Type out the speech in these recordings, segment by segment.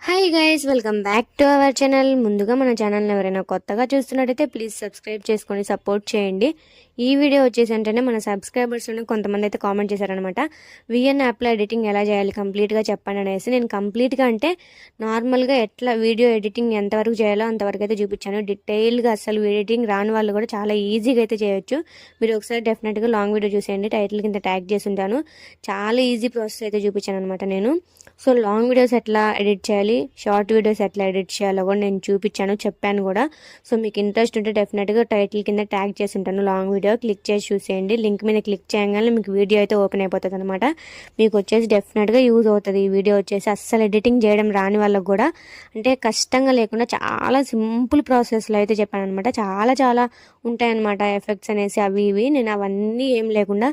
Hi guys, welcome back to our channel. ముందుగా మన ఛానల్ని ఎవరైనా కొత్తగా చూస్తున్నట్టయితే ప్లీజ్ సబ్స్క్రైబ్ చేసుకొని సపోర్ట్ చేయండి. ఈ వీడియో వచ్చేసి అంటేనే మన సబ్స్క్రైబర్స్లో కొంతమంది అయితే కామెంట్ చేశారనమాట, విఎన్ యాప్లో ఎడిటింగ్ ఎలా చేయాలి కంప్లీట్గా చెప్పండి అనేసి. నేను కంప్లీట్గా అంటే నార్మల్గా ఎట్లా వీడియో ఎడిటింగ్ ఎంతవరకు చేయాలో అంతవరకు అయితే చూపించాను. డీటెయిల్గా అసలు ఎడిటింగ్ రాని వాళ్ళు కూడా చాలా ఈజీగా అయితే చేయొచ్చు. మీరు ఒకసారి డెఫినెట్గా లాంగ్ వీడియో చూసేయండి, టైటిల్ కింద ట్యాగ్ చేసి ఉంటాను. చాలా ఈజీ ప్రాసెస్ అయితే చూపించాను అనమాట నేను. సో లాంగ్ వీడియోస్ ఎట్లా ఎడిట్ చేయాలి, షార్ట్ వీడియోస్ ఎట్లా ఎడిట్ చేయాలో కూడా నేను చూపించాను, చెప్పాను కూడా. సో మీకు ఇంట్రెస్ట్ ఉంటే డెఫినెట్గా టైటిల్ కింద ట్యాగ్ చేసి ఉంటాను. లాంగ్ వీడియో క్లిక్ చేసి చూసేయండి. లింక్ మీద క్లిక్ చేయగానే మీకు వీడియో అయితే ఓపెన్ అయిపోతుంది అనమాట. మీకు వచ్చేసి డెఫినెట్గా యూజ్ అవుతుంది ఈ వీడియో వచ్చేసి. అస్సలు ఎడిటింగ్ చేయడం రాని వాళ్ళకు కూడా అంటే కష్టంగా లేకుండా చాలా సింపుల్ ప్రాసెస్లో అయితే చెప్పాను అనమాట. చాలా చాలా ఉంటాయన్నమాట ఎఫెక్ట్స్ అనేసి, అవి ఇవి. నేను అవన్నీ ఏం లేకుండా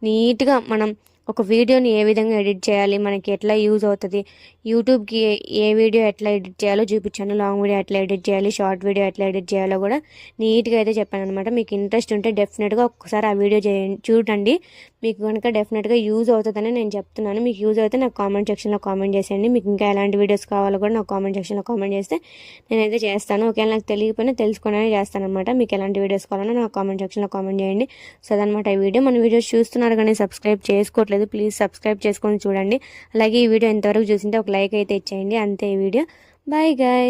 నీట్గా మనం ఒక వీడియోని ఏ విధంగా ఎడిట్ చేయాలి, మనకి ఎట్లా యూజ్ అవుతుంది, యూట్యూబ్కి ఏ వీడియో ఎట్లా ఎడిట్ చేయాలో చూపించాను. లాంగ్ వీడియో ఎట్లా ఎడిట్ చేయాలి, షార్ట్ వీడియో ఎట్లా ఎడిట్ చేయాలో కూడా నీట్గా అయితే చెప్పాను అనమాట. మీకు ఇంట్రెస్ట్ ఉంటే డెఫినెట్గా ఒక్కసారి ఆ వీడియో చూడండి. మీకు కనుక డెఫినెట్గా యూజ్ అవుతుందని నేను చెప్తున్నాను. మీకు యూజ్ అయితే నాకు కామెంట్ సెక్షన్లో కామెంట్ చేసేయండి. మీకు ఇంకా ఎలాంటి వీడియోస్ కావాలో కూడా నాకు కామెంట్ సెక్షన్లో కామెంట్ చేస్తే నేనైతే చేస్తాను. ఒకవేళ నాకు తెలియకపోయినా తెలుసుకునే చేస్తాను అనమాట. మీకు ఎలాంటి వీడియోస్ కావాలో నాకు కామెంట్ సెక్షన్లో కామెంట్ చేయండి. సో అదనమాట ఈ వీడియో. మన వీడియోస్ చూస్తున్నారు కానీ సబ్స్క్రైబ్ చేసుకోవట్లేదు, ప్లీజ్ సబ్స్క్రైబ్ చేసుకొని చూడండి. అలాగే ఈ వీడియో ఎంతవరకు చూసింటే ఒక లైక్ అయితే ఇచ్చేయండి. అంతే ఈ వీడియో. Bye guys.